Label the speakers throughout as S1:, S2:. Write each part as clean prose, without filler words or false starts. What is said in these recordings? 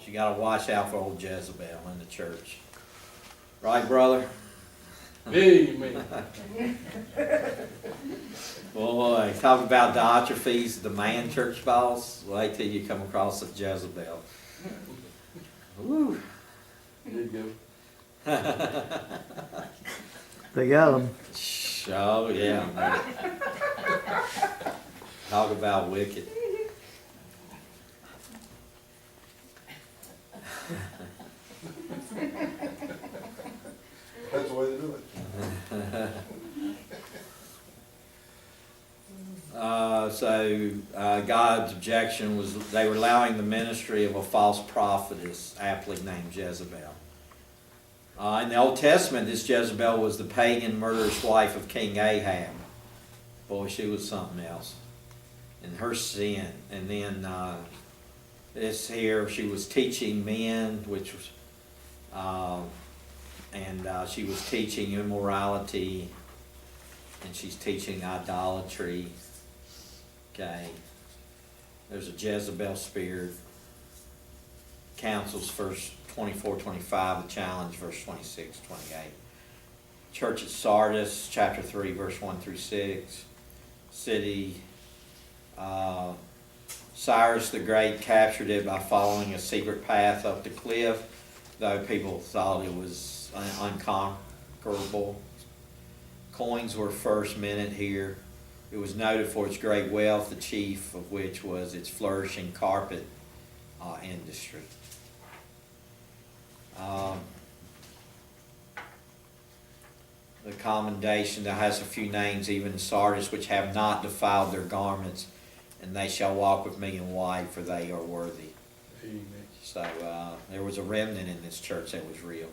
S1: You got to watch out for old Jezebel in the church. Right, brother?
S2: Amen.
S1: Boy, talk about Diotrephes, the man church boss. Wait till you come across a Jezebel. Woo.
S2: There you go.
S3: They got them.
S1: Oh, yeah. Man. Talk about wicked.
S2: That's the way they do it.
S1: God's objection was they were allowing the ministry of a false prophetess, aptly named Jezebel. In the Old Testament, this Jezebel was the pagan murderous wife of King Ahab. Boy, she was something else. And her sin. And then this here, she was teaching men, which was, she was teaching immorality, and she's teaching idolatry. Okay. There's a Jezebel spirit. Counsels, verse 24, 25, the challenge, verse 26, 28. Church at Sardis, chapter 3, verse 1 through 6. City, Cyrus the Great captured it by following a secret path up the cliff, though people thought it was unconquerable. Coins were first minted here. It was noted for its great wealth, the chief of which was its flourishing carpet industry. The commendation that has a few names, even in Sardis, which have not defiled their garments, and they shall walk with me in white, for they are worthy.
S2: Amen.
S1: So there was a remnant in this church that was real.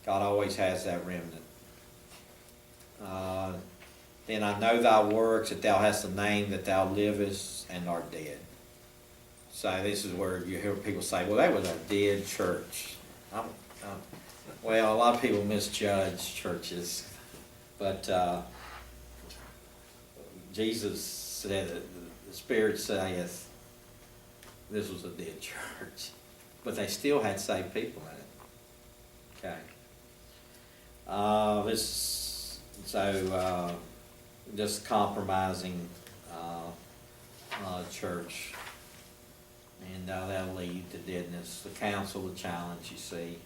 S1: God always has that remnant. Then I know thy works, that thou hast a name, that thou livest and art dead. So this is where you hear people say, well, that was a dead church. Well, a lot of people misjudge churches, but Jesus said, the Spirit saith, this was a dead church. But they still had saved people in it. Okay. Just compromising church. And that'll lead to deadness. The counsel, the challenge, you see.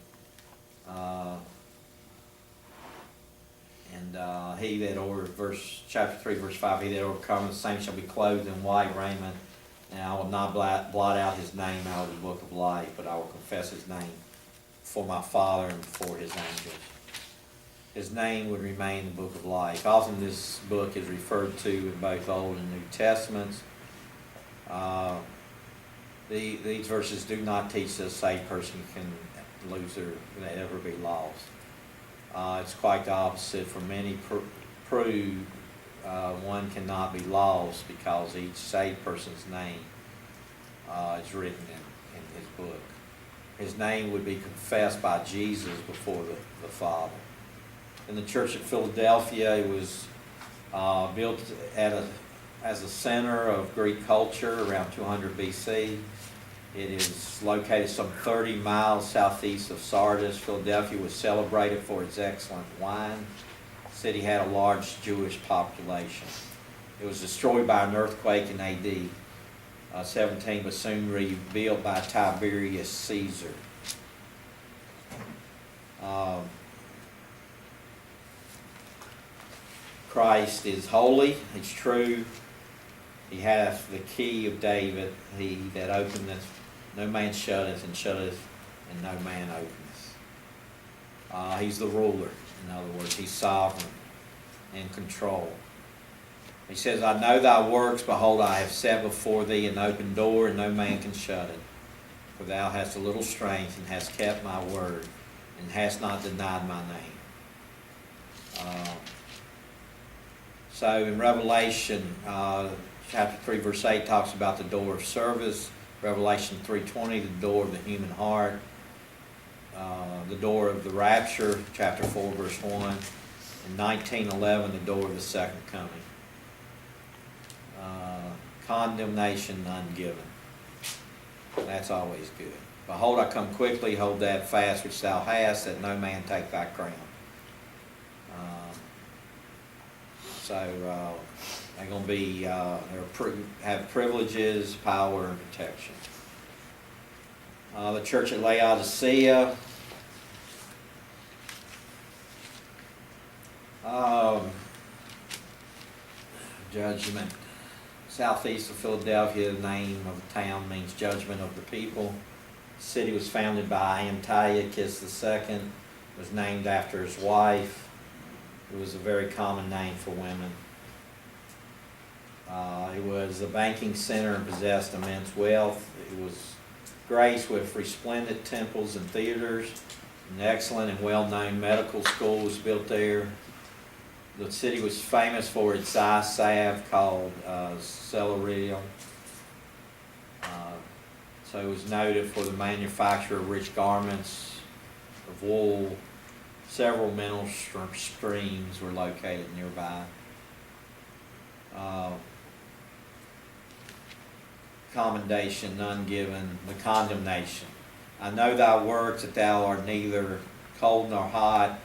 S1: He that chapter 3, verse 5, he that overcometh, the same shall be clothed in white raiment, and I will not blot out his name out of the book of life, but I will confess his name before my Father and before his angels. His name would remain in the book of life. Often this book is referred to in both Old and New Testaments. These verses do not teach that a saved person can ever be lost. It's quite the opposite. For many prove one cannot be lost because each saved person's name is written in his book. His name would be confessed by Jesus before the Father. In the church at Philadelphia, it was built as a center of Greek culture around 200 BC. It is located some 30 miles southeast of Sardis. Philadelphia was celebrated for its excellent wine. The city had a large Jewish population. It was destroyed by an earthquake in AD 17, but soon rebuilt by Tiberius Caesar. Christ is holy, he's true. He hath the key of David. He that openeth, no man shutteth, and shutteth, and no man openeth. He's the ruler. In other words, he's sovereign, in control. He says, I know thy works. Behold, I have set before thee an open door, and no man can shut it. For thou hast a little strength, and hast kept my word, and hast not denied my name. So in Revelation, chapter 3, verse 8 talks about the door of service. Revelation 3:20, the door of the human heart. The door of the rapture, chapter 4, verse 1. And 19:11, the door of the second coming. Condemnation none given. That's always good. Behold, I come quickly, hold that fast which thou hast, that no man take thy crown. So they're going to be, have privileges, power, and protection. The church at Laodicea, judgment. Southeast of Philadelphia, the name of the town means judgment of the people. The city was founded by Antiochus II, was named after his wife. It was a very common name for women. It was a banking center and possessed immense wealth. It was graced with resplendent temples and theaters. An excellent and well-known medical school was built there. The city was famous for its eye salve called Celerium. So it was noted for the manufacture of rich garments of wool. Several mineral streams were located nearby. Commendation, none given. The condemnation. I know thy works, that thou art neither cold nor hot.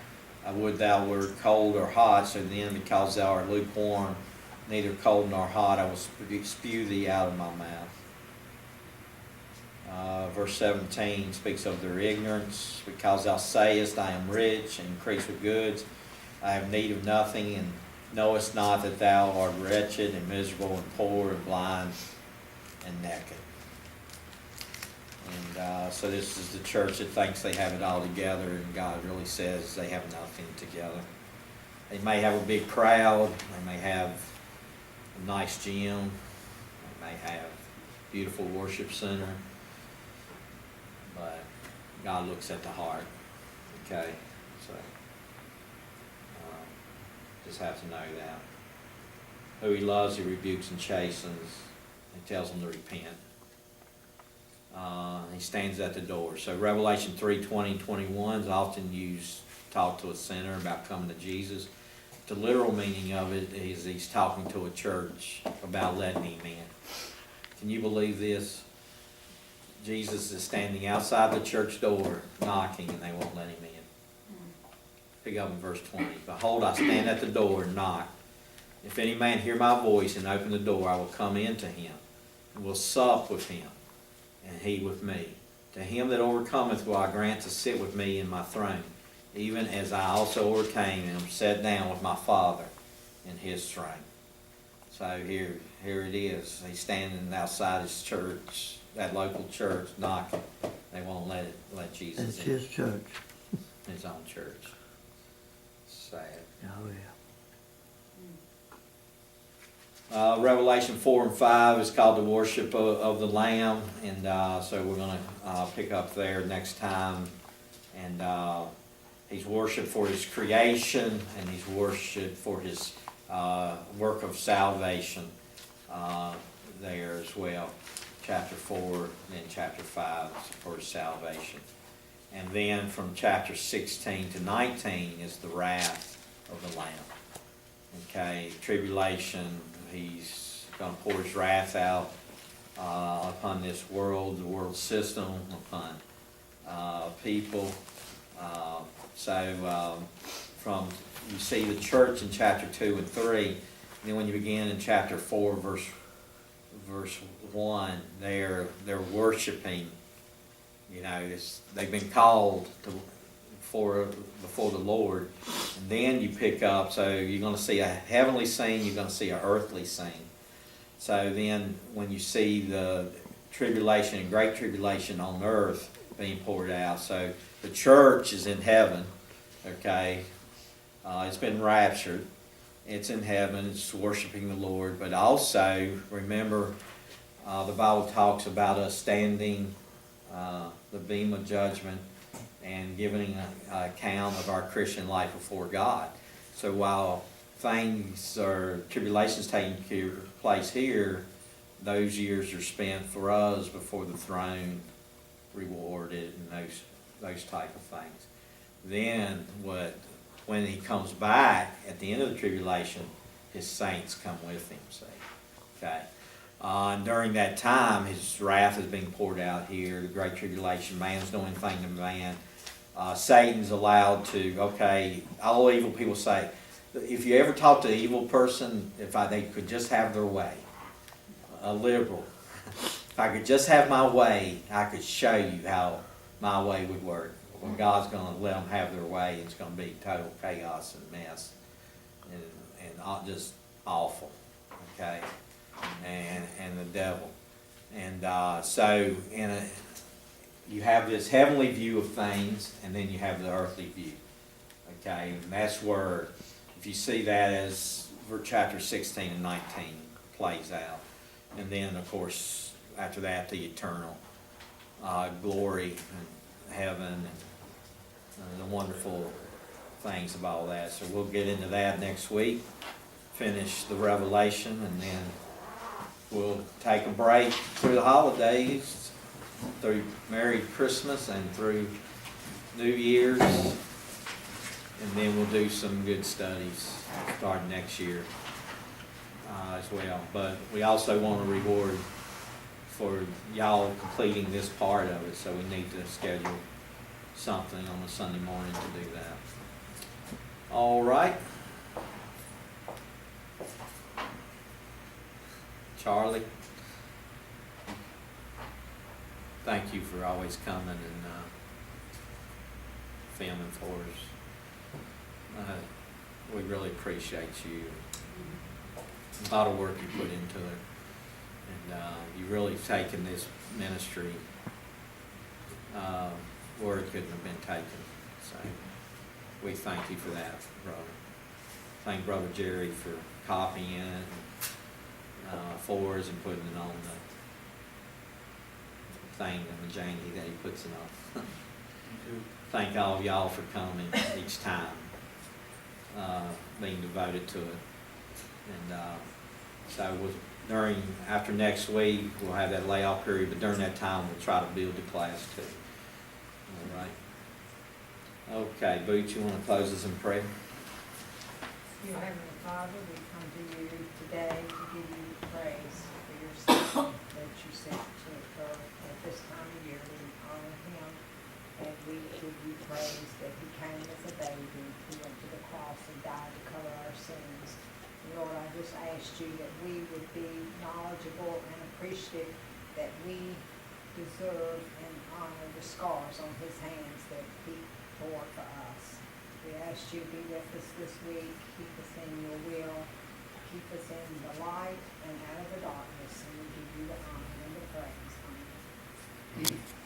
S1: I would thou wert cold or hot. So then, because thou art lukewarm, neither cold nor hot, I will spew thee out of my mouth. Verse 17 speaks of their ignorance. Because thou sayest, I am rich and increase with goods, I have need of nothing, and knowest not that thou art wretched and miserable and poor and blind and naked. And so this is the church that thinks they have it all together, and God really says they have nothing together. They may have a big crowd, they may have a nice gym, they may have a beautiful worship center, but God looks at the heart. Okay, so just have to know that. Who he loves, he rebukes and chastens. He tells them to repent. He stands at the door. So Revelation 3:20-21 is often used to talk to a sinner about coming to Jesus. The literal meaning of it is he's talking to a church about letting him in. Can you believe this? Jesus is standing outside the church door knocking, and they won't let him in. Pick up in verse 20. Behold, I stand at the door and knock. If any man hear my voice and open the door, I will come in to him and will sup with him, and he with me. To him that overcometh will I grant to sit with me in my throne, even as I also overcame and am set down with my Father in his throne. So here it is. He's standing outside his church, that local church, knocking. They won't let Jesus in.
S3: It's his church.
S1: His own church. Sad.
S3: Oh, yeah.
S1: Revelation 4 and 5 is called the worship of the Lamb, and so we're going to pick up there next time. And he's worshipped for his creation, and he's worshipped for his work of salvation there as well. Chapter 4 and then chapter 5 for his salvation. And then from chapter 16 to 19 is the wrath of the Lamb. Okay, tribulation. He's going to pour his wrath out upon this world, the world system, upon people. From you see the church in chapter 2 and 3, and then when you begin in chapter 4, verse 1, they're worshiping. You know, they've been called before the Lord. And then you pick up, so you're going to see a heavenly scene, you're going to see an earthly scene. So then when you see the tribulation and great tribulation on earth being poured out, so the church is in heaven, okay? It's been raptured. It's in heaven. It's worshiping the Lord. But also, remember, the Bible talks about us standing the beam of judgment and giving an account of our Christian life before God. So while tribulations taking place here, those years are spent for us before the throne, rewarded, and those type of things. Then when he comes back at the end of the tribulation, his saints come with him. See, okay. During that time, his wrath is being poured out here, the great tribulation, man's doing anything to man. Satan's allowed to, okay, all evil people say, if you ever talk to an evil person, they could just have their way, a liberal, if I could just have my way, I could show you how my way would work. Well, God's going to let them have their way, it's going to be total chaos and mess, and just awful, okay, and the devil. And so you have this heavenly view of things, and then you have the earthly view, okay, and that's where, if you see that as chapter 16 and 19 plays out. And then, of course, after that, the eternal glory and heaven and the wonderful things of all that. So we'll get into that next week, finish the Revelation, and then we'll take a break through the holidays, through Merry Christmas and through New Year's, and then we'll do some good studies starting next year as well. But we also want to reward for y'all completing this part of it, so we need to schedule something on a Sunday morning to do that. All right. Charlie, thank you for always coming and filming for us. We really appreciate you. A lot of work you put into it, and you really taken this ministry where it couldn't have been taken. So we thank you for that, brother. Thank Brother Jerry for copying it for us and putting it on the thing and the janky that he puts it on. Thank all of y'all for coming each time, being devoted to it. And so after next week, we'll have that layoff period, but during that time, we'll try to build the class too. All right. Okay, Boots, you want to close us in prayer?
S3: Dear Heavenly Father, we come to you today to give you praise for your Son that you sent to earth at this time of year. We honor him, and we give you praise that he came as a baby. He went to the cross and died to cover our sins. Lord, I just asked you that we would be knowledgeable and appreciative that we deserve and honor the scars on his hands that he bore for us. We ask you to be with us this week, keep us in your will, keep us in the light and out of the darkness, and we give you the honor and the praise. Amen.